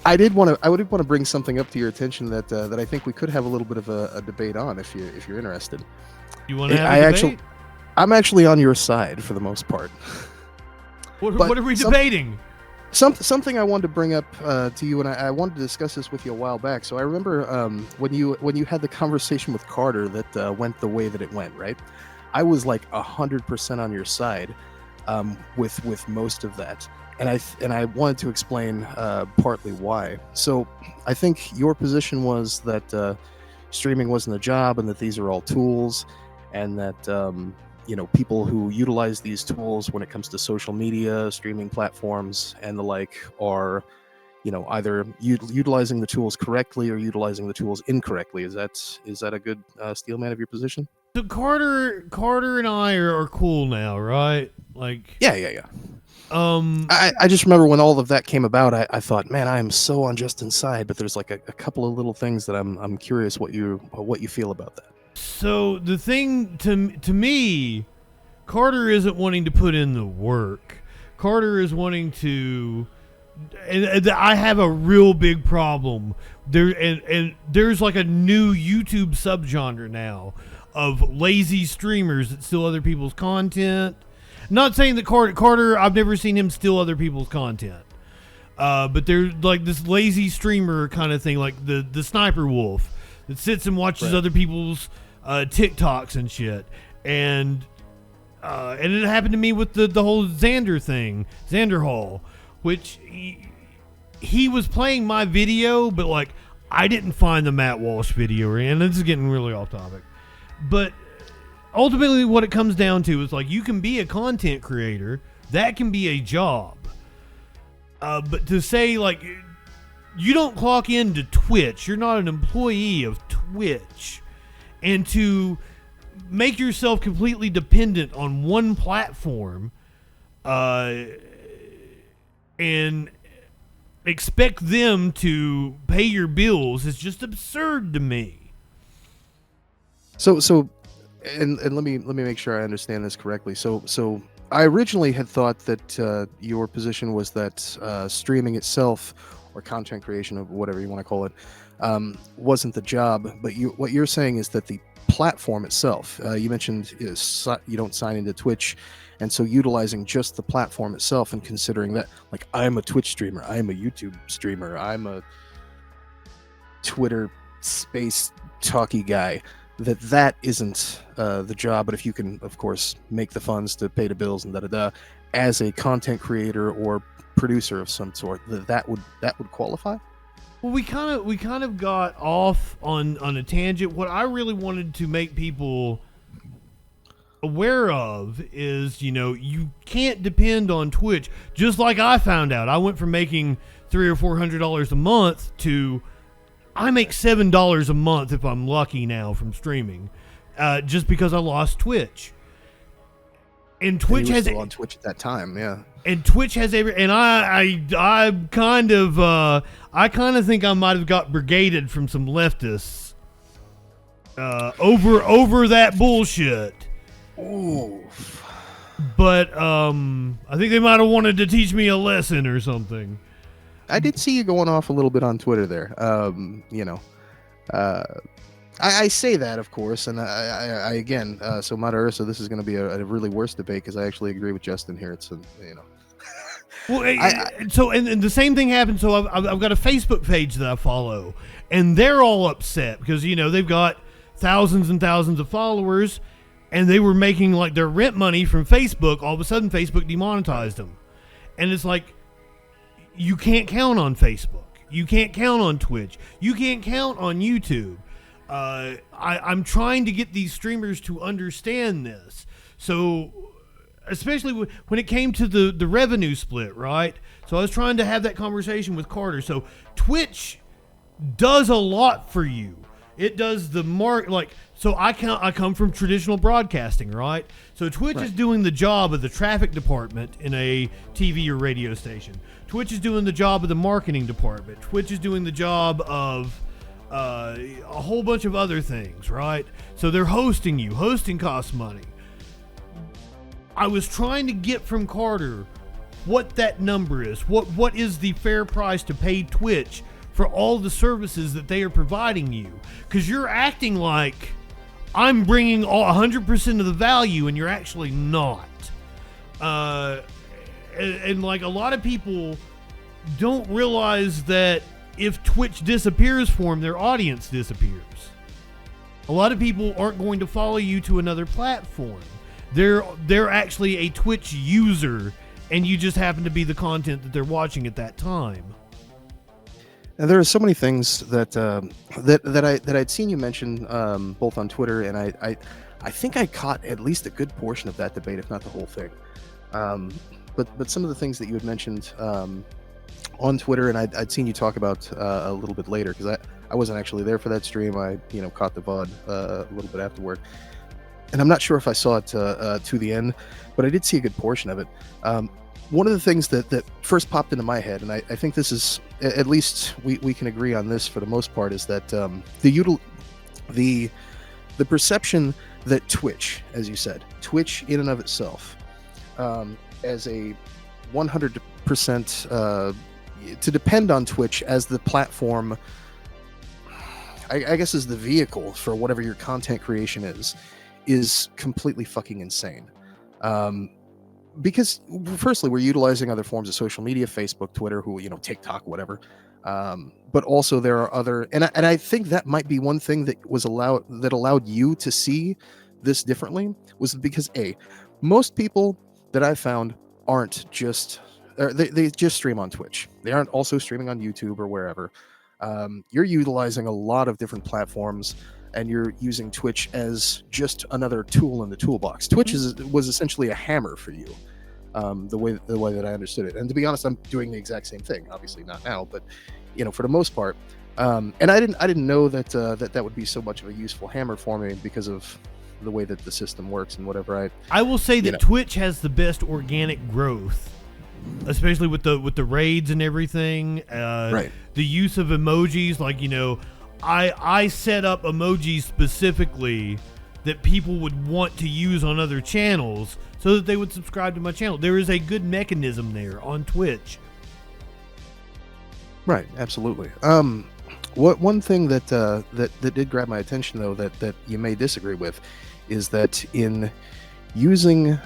I did want to bring something up to your attention that I think we could have a little bit of a debate on if you're interested. You want to have a debate? I'm actually on your side for the most part. What are we debating? Something I wanted to bring up to you, and I wanted to discuss this with you a while back. So I remember when you had the conversation with Carter that went the way that it went, right? I was like 100% on your side with most of that, and I wanted to explain partly why. So I think your position was that streaming wasn't a job, and that these are all tools, and that people who utilize these tools when it comes to social media, streaming platforms, and the like are, either utilizing the tools correctly or utilizing the tools incorrectly. Is that a good steel man of your position? So Carter and I are cool now, right? Like, yeah. I just remember when all of that came about, I thought, man, I am so on Justin's side, but there's like a couple of little things that I'm curious what you feel about that. So the thing to me, Carter isn't wanting to put in the work. Carter is wanting to, and I have a real big problem there. And there's like a new YouTube subgenre now of lazy streamers that steal other people's content. Not saying that Carter, I've never seen him steal other people's content. But there's like this lazy streamer kind of thing, like the Sssniperwolf that sits and watches other people's TikToks and shit, and it happened to me with the whole Xander thing, Xander Hall, which he was playing my video, but like I didn't find the Matt Walsh video, and this is getting really off topic, but ultimately what it comes down to is like you can be a content creator, that can be a job, but to say like you don't clock into Twitch, you're not an employee of Twitch. And to make yourself completely dependent on one platform and expect them to pay your bills is just absurd to me. So and let me make sure I understand this correctly. So I originally had thought that your position was that streaming itself, or content creation, or whatever you want to call it, wasn't the job, but what you're saying is that the platform itself, you mentioned you don't sign into Twitch, and so utilizing just the platform itself and considering that, like, I'm a Twitch streamer, I'm a YouTube streamer, I'm a Twitter space talky guy, that isn't the job. But if you can, of course, make the funds to pay the bills and as a content creator or producer of some sort, that would qualify. Well, we kind of got off on a tangent. What I really wanted to make people aware of is, you can't depend on Twitch. Just like I found out, I went from making $300 or $400 a month to I make $7 a month if I'm lucky now from streaming, just because I lost Twitch. And Twitch has still on Twitch at that time, yeah. And Twitch has I kind of think I might have got brigaded from some leftists over that bullshit. Ooh. But I think they might have wanted to teach me a lesson or something. I did see you going off a little bit on Twitter there. I say that, of course, and I again, so Mata Ursa, this is going to be a really worse debate because I actually agree with Justin here. It's Well, and the same thing happened. So I've got a Facebook page that I follow, and they're all upset because they've got thousands and thousands of followers, and they were making like their rent money from Facebook. All of a sudden, Facebook demonetized them, and it's like you can't count on Facebook, you can't count on Twitch, you can't count on YouTube. I'm trying to get these streamers to understand this. So, especially when it came to the revenue split, right? So I was trying to have that conversation with Carter. So Twitch does a lot for you. It does the so I come from traditional broadcasting, right? So Twitch is doing the job of the traffic department in a TV or radio station. Twitch is doing the job of the marketing department. Twitch is doing the job of a whole bunch of other things, right? So they're hosting you. Hosting costs money. I was trying to get from Carter what that number is. What is the fair price to pay Twitch for all the services that they are providing you? Because you're acting like I'm bringing all 100% of the value, and you're actually not. And like a lot of people don't realize that if Twitch disappears for them, their audience disappears. A lot of people aren't going to follow you to another platform. They're actually a Twitch user, and you just happen to be the content that they're watching at that time. And there are so many things that I'd seen you mention both on Twitter, and I think I caught at least a good portion of that debate, if not the whole thing. But some of the things that you had mentioned on Twitter, and I'd seen you talk about a little bit later, because I wasn't actually there for that stream. I caught the VOD a little bit afterward, and I'm not sure if I saw it to the end, but I did see a good portion of it. One of the things that first popped into my head, and I think this is, at least we can agree on this for the most part, is that the perception that Twitch, as you said, Twitch in and of itself, as a 100% to depend on Twitch as the platform, I guess is the vehicle for whatever your content creation is completely fucking insane. Because firstly, we're utilizing other forms of social media, Facebook, Twitter, TikTok, whatever. But also there are other, and I think that might be one thing that allowed you to see this differently, was because most people that I found aren't just, they just stream on Twitch. They aren't also streaming on YouTube or wherever. You're utilizing a lot of different platforms, and you're using Twitch as just another tool in the toolbox. Twitch was essentially a hammer for you, the way that I understood it. And to be honest, I'm doing the exact same thing. Obviously not now, but for the most part. And I didn't know that that would be so much of a useful hammer for me because of the way that the system works and whatever. I will say that Twitch has the best organic growth, especially with the raids and everything. Right. The use of emojis, like I set up emojis specifically that people would want to use on other channels so that they would subscribe to my channel. There is a good mechanism there on Twitch. Right, absolutely. One thing that did grab my attention, though, that you may disagree with, is that in using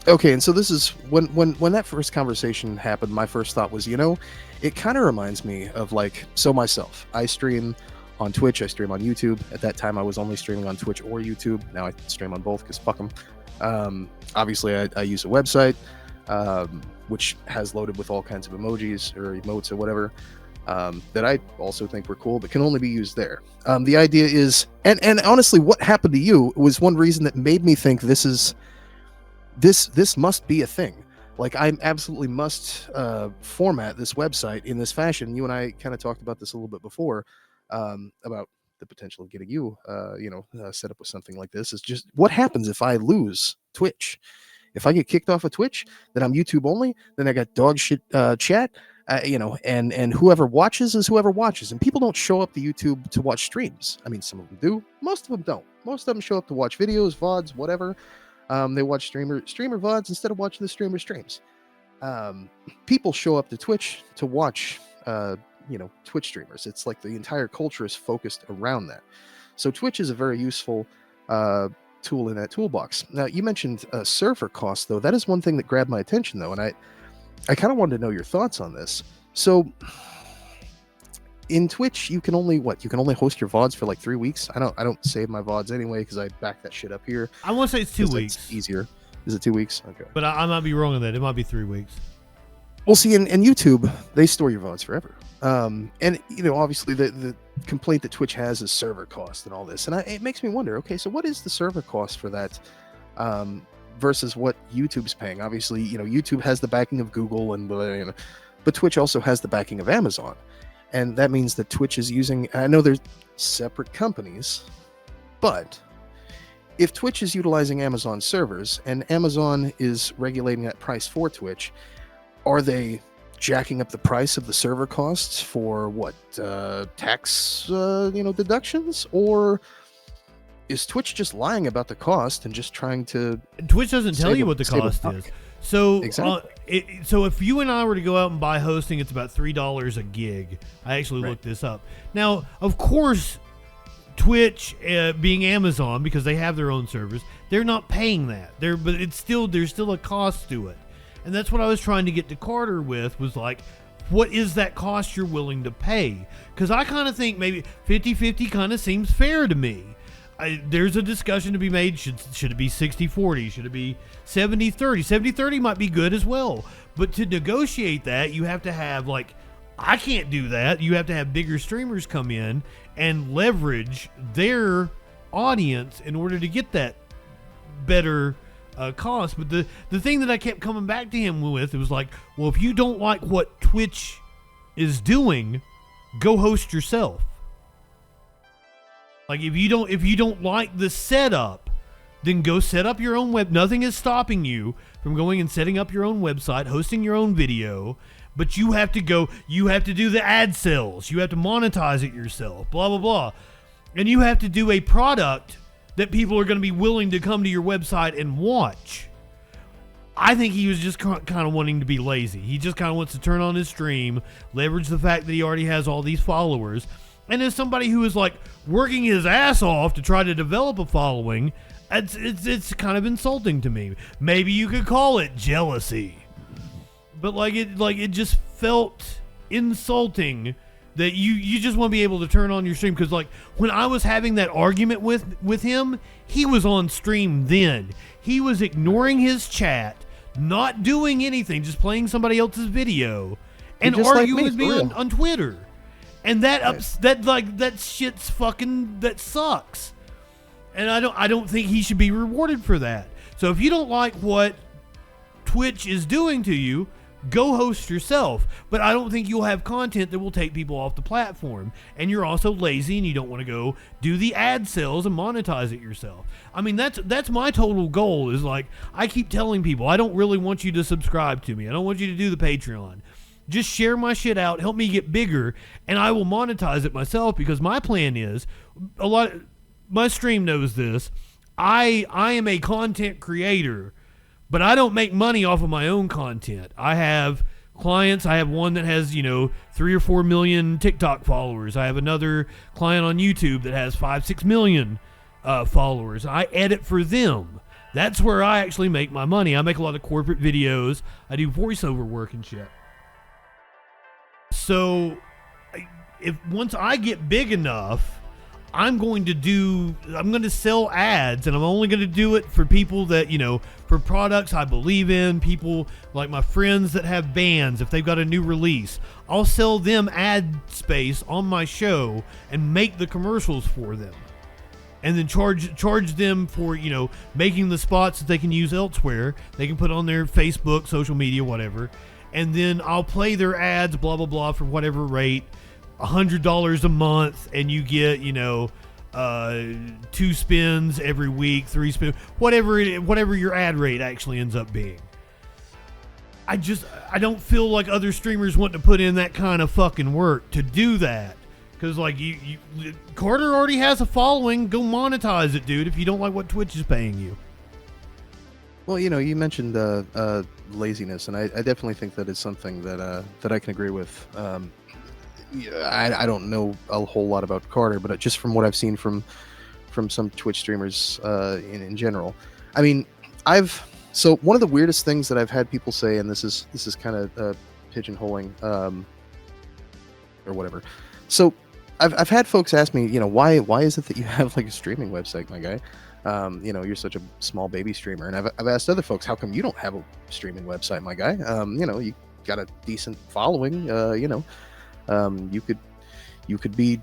okay, and so this is when that first conversation happened, my first thought was, it kind of reminds me of myself. I stream on Twitch, I stream on YouTube. At that time, I was only streaming on Twitch or YouTube. Now I stream on both because fuck them. Obviously, I use a website, which has loaded with all kinds of emojis or emotes or whatever, that I also think were cool, but can only be used there. The idea is, and honestly, what happened to you was one reason that made me think this must be a thing. I absolutely must format this website in this fashion. You and I kind of talked about this a little bit before, about the potential of getting you, set up with something like this. Is just what happens if I lose Twitch. If I get kicked off of Twitch, then I'm YouTube only. Then I got dog shit chat, and whoever watches is whoever watches. And people don't show up to YouTube to watch streams. I mean, some of them do. Most of them don't. Most of them show up to watch videos, VODs, whatever. They watch streamer VODs instead of watching the streamer streams. People show up to Twitch to watch, Twitch streamers. It's like the entire culture is focused around that. So Twitch is a very useful tool in that toolbox. Now, you mentioned server costs, though. That is one thing that grabbed my attention, though, and I kind of wanted to know your thoughts on this. So in Twitch, you can only host your VODs for 3 weeks. I don't save my VODs anyway because I back that shit up here. I want to say it's 2 weeks. It's easier. Is it 2 weeks? Okay. But I might be wrong on that. It might be 3 weeks. Well, see, in YouTube, they store your VODs forever. And obviously the complaint that Twitch has is server cost and all this. And it makes me wonder, okay, so what is the server cost for that versus what YouTube's paying? Obviously, YouTube has the backing of Google, but Twitch also has the backing of Amazon. And that means that Twitch is using, I know they're separate companies, but if Twitch is utilizing Amazon servers and Amazon is regulating that price for Twitch, are they jacking up the price of the server costs for what, tax, deductions? Or is Twitch just lying about the cost and just trying to... Twitch doesn't tell you what the cost is. So, Exactly. so if you and I were to go out and buy hosting, it's about $3 a gig. I actually Right. looked this up. Now, of course, Twitch, being Amazon, because they have their own servers, they're not paying that. But there's still a cost to it, and that's what I was trying to get to Carter with, was like, what is that cost you're willing to pay? Because I kind of think maybe 50-50 kind of seems fair to me. There's a discussion to be made. Should it be 60-40? Should it be 70-30? 70-30 might be good as well. But to negotiate that, you have to have, like, I can't do that. You have to have bigger streamers come in and leverage their audience in order to get that better cost. But the thing that I kept coming back to him with, it was like, well, if you don't like what Twitch is doing, go host yourself. Like, if you don't like the setup, then go set up your own web. Nothing is stopping you from going and setting up your own website, hosting your own video, but you have to do the ad sales. You have to monetize it yourself, blah, blah, blah. And you have to do a product that people are going to be willing to come to your website and watch. I think he was just kind of wanting to be lazy. He just kind of wants to turn on his stream, leverage the fact that he already has all these followers. And as somebody who is, like, working his ass off to try to develop a following, it's kind of insulting to me. Maybe you could call it jealousy. But it just felt insulting that you just want to be able to turn on your stream. Because, like, when I was having that argument with him, he was on stream then. He was ignoring his chat, not doing anything, just playing somebody else's video, and arguing with me on Twitter. And that shit's fucking, that sucks. And I don't think he should be rewarded for that. So if you don't like what Twitch is doing to you, go host yourself. But I don't think you'll have content that will take people off the platform. And you're also lazy and you don't want to go do the ad sales and monetize it yourself. I mean, that's my total goal, is like, I keep telling people, I don't really want you to subscribe to me. I don't want you to do the Patreon. Just share my shit out, help me get bigger, and I will monetize it myself, because my plan is, my stream knows this, I am a content creator, but I don't make money off of my own content. I have clients. I have one that has, 3 or 4 million TikTok followers. I have another client on YouTube that has 5-6 million followers. I edit for them. That's where I actually make my money. I make a lot of corporate videos. I do voiceover work and shit. So if once I get big enough, I'm going to sell ads, and I'm only going to do it for people that, for products I believe in, people like my friends that have bands. If they've got a new release, I'll sell them ad space on my show and make the commercials for them, and then charge them for, making the spots that they can use elsewhere. They can put on their Facebook, social media, whatever, and then I'll play their ads, blah, blah, blah, for whatever rate. $100 a month, and you get 2 spins every week, 3 spins, whatever your ad rate actually ends up being. I don't feel like other streamers want to put in that kind of fucking work to do that, because like Carter already has a following. Go monetize it, dude, if you don't like what Twitch is paying you. Well, you mentioned laziness, and I definitely think that is something that I can agree with. I don't know a whole lot about Carter, but just from what I've seen from some Twitch streamers in general, I mean, so one of the weirdest things that I've had people say, and this is kind of pigeonholing or whatever. So I've had folks ask me, why is it that you have like a streaming website, my guy? You're such a small baby streamer, and I've asked other folks, how come you don't have a streaming website, my guy? You got a decent following, you could be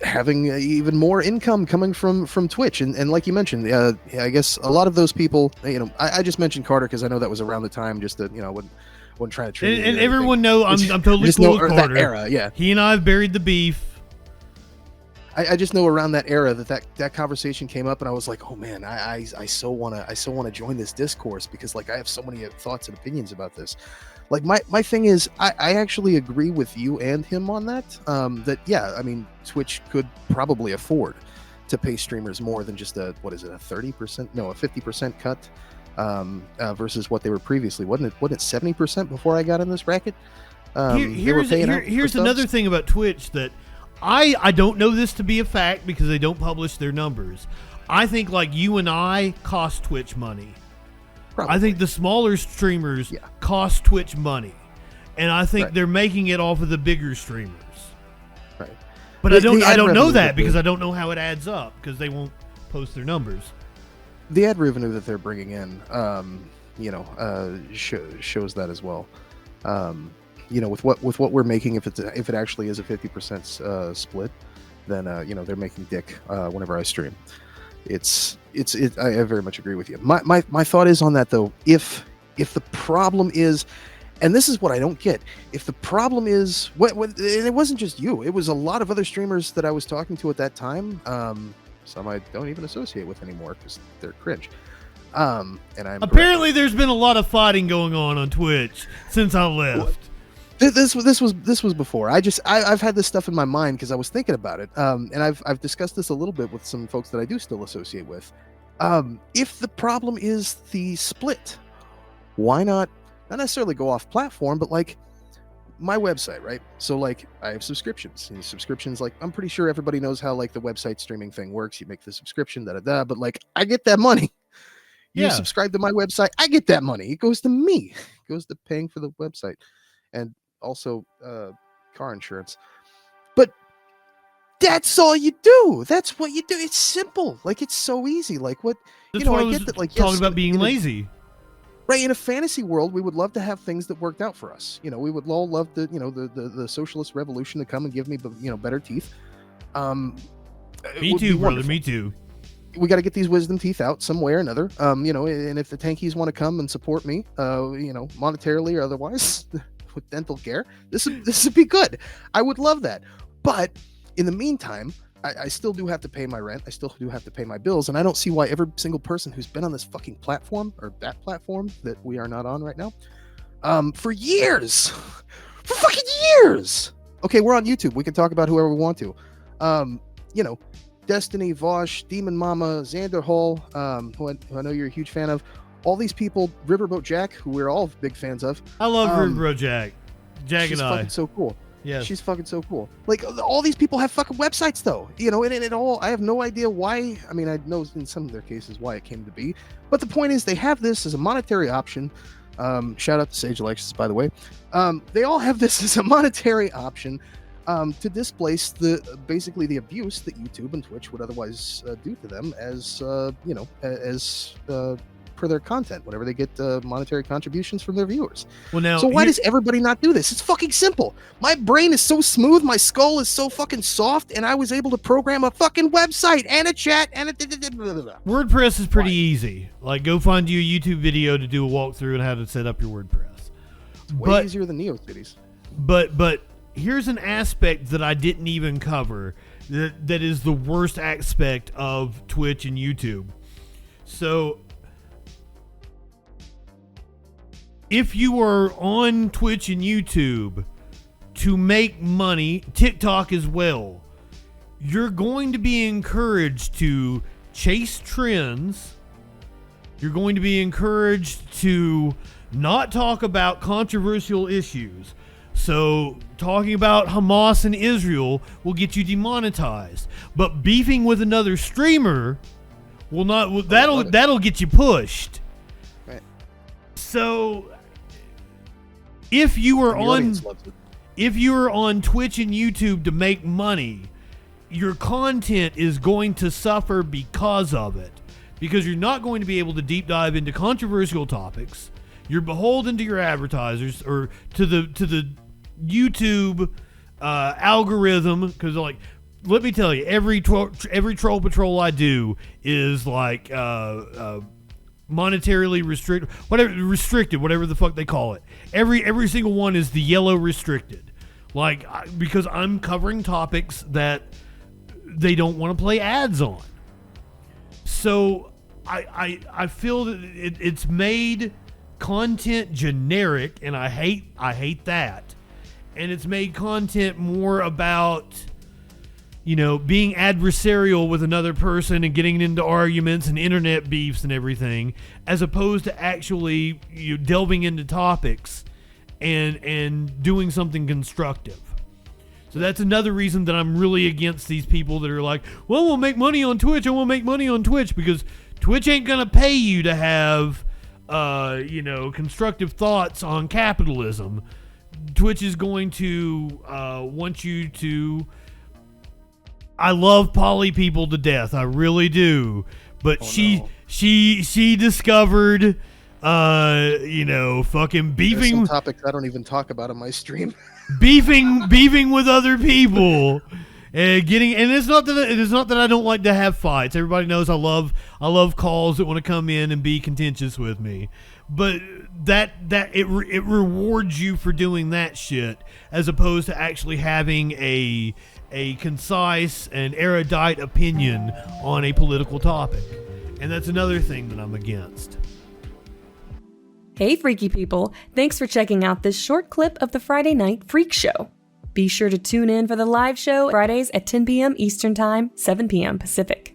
having even more income coming from Twitch, and like you mentioned, I guess a lot of those people, I just mentioned Carter because I know that was around the time, just that wouldn't try to treat and everyone know I'm totally cool with Carter. That era, yeah. He and I have buried the beef. I just know around that era that conversation came up, and I was like, oh man, I so wanna join this discourse, because like I have so many thoughts and opinions about this. Like my thing is, I actually agree with you and him on that. That yeah, I mean, Twitch could probably afford to pay streamers more than just a 30%, no, a 50% cut versus what they were previously. Wasn't it 70% before I got in this racket? Here's another thing about Twitch that I don't know this to be a fact because they don't publish their numbers. I think like you and I cost Twitch money. Probably. I think the smaller streamers cost Twitch money, and I think they're making it off of the bigger streamers. Right. But I don't know that because I don't know how it adds up because they won't post their numbers. The ad revenue that they're bringing in, shows that as well. With what we're making, if it actually is a 50% split, then they're making dick whenever I stream. I very much agree with you. My thought is on that though. If the problem is, and this is what I don't get, if the problem is what it wasn't just you, it was a lot of other streamers that I was talking to at that time. Some I don't even associate with anymore because they're cringe. And I'm apparently there's been a lot of fighting going on Twitch since I left. This was before. I've had this stuff in my mind because I was thinking about it. And I've discussed this a little bit with some folks that I do still associate with. If the problem is the split, why not necessarily go off platform, but like my website, right? So like I have subscriptions, and subscriptions, like I'm pretty sure everybody knows how like the website streaming thing works. You make the subscription, but like I get that money. You subscribe to my website, I get that money. It goes to me. It goes to paying for the website. And also car insurance. But that's all you do. That's what you do. It's simple. Like it's so easy. Like what that's what I get that like talking about being lazy. Right, in a fantasy world, we would love to have things that worked out for us. We would all love the socialist revolution to come and give me better teeth. Me too, brother. Me too. We got to get these wisdom teeth out some way or another. And if the tankies want to come and support me, monetarily or otherwise, with dental care, this would be good. I would love that. But in the meantime, I still do have to pay my rent. I still do have to pay my bills, and I don't see why every single person who's been on this fucking platform or that platform that we are not on right now, for years, for fucking years. Okay, we're on YouTube. We can talk about whoever we want to. Destiny, Vosh, Demon Mama, Xander Hall, who I know you're a huge fan of. All these people, Riverboat Jack, who we're all big fans of. I love Riverboat Jack. Jack and I. She's fucking so cool. Yeah, she's fucking so cool. Like all these people have fucking websites though, and it all. I have no idea why. I mean, I know in some of their cases why it came to be, but the point is they have this as a monetary option. Shout out to Sage Alexis, by the way. They all have this as a monetary option to displace basically the abuse that YouTube and Twitch would otherwise do to them as per their content whenever they get monetary contributions from their viewers. Well, now, so why does everybody not do this? It's fucking simple. My brain is so smooth, my skull is so fucking soft, and I was able to program a fucking website and a chat and a WordPress is pretty easy. Like, go find you a YouTube video to do a walkthrough on how to set up your WordPress. Way easier than NeoCities. But here's an aspect that I didn't even cover that is the worst aspect of Twitch and YouTube. So if you are on Twitch and YouTube to make money, TikTok as well, you're going to be encouraged to chase trends. You're going to be encouraged to not talk about controversial issues. So talking about Hamas and Israel will get you demonetized, but beefing with another streamer will not. That'll get you pushed. Right. So if you are on Twitch and YouTube to make money, your content is going to suffer because of it, because you're not going to be able to deep dive into controversial topics. You're beholden to your advertisers or to the YouTube algorithm, because like, let me tell you, every troll patrol I do is like monetarily restricted, whatever the fuck they call it. Every single one is the yellow restricted, like, because I'm covering topics that they don't want to play ads on. So I feel that it's made content generic, and I hate that. And it's made content more about, being adversarial with another person and getting into arguments and internet beefs and everything, as opposed to actually delving into topics and doing something constructive. So that's another reason that I'm really against these people that are like, well, we'll make money on Twitch and we'll make money on Twitch, because Twitch ain't going to pay you to have, constructive thoughts on capitalism. Twitch is going to want you to... I love poly people to death. I really do. But she discovered, fucking beefing... There's some topics I don't even talk about on my stream. beefing with other people. And it's not that I don't like to have fights. Everybody knows I love calls that want to come in and be contentious with me. But it rewards you for doing that shit, as opposed to actually having a concise and erudite opinion on a political topic. And that's another thing that I'm against. Hey, freaky people. Thanks for checking out this short clip of the Friday Night Freak Show. Be sure to tune in for the live show Fridays at 10 p.m. Eastern Time, 7 p.m. Pacific.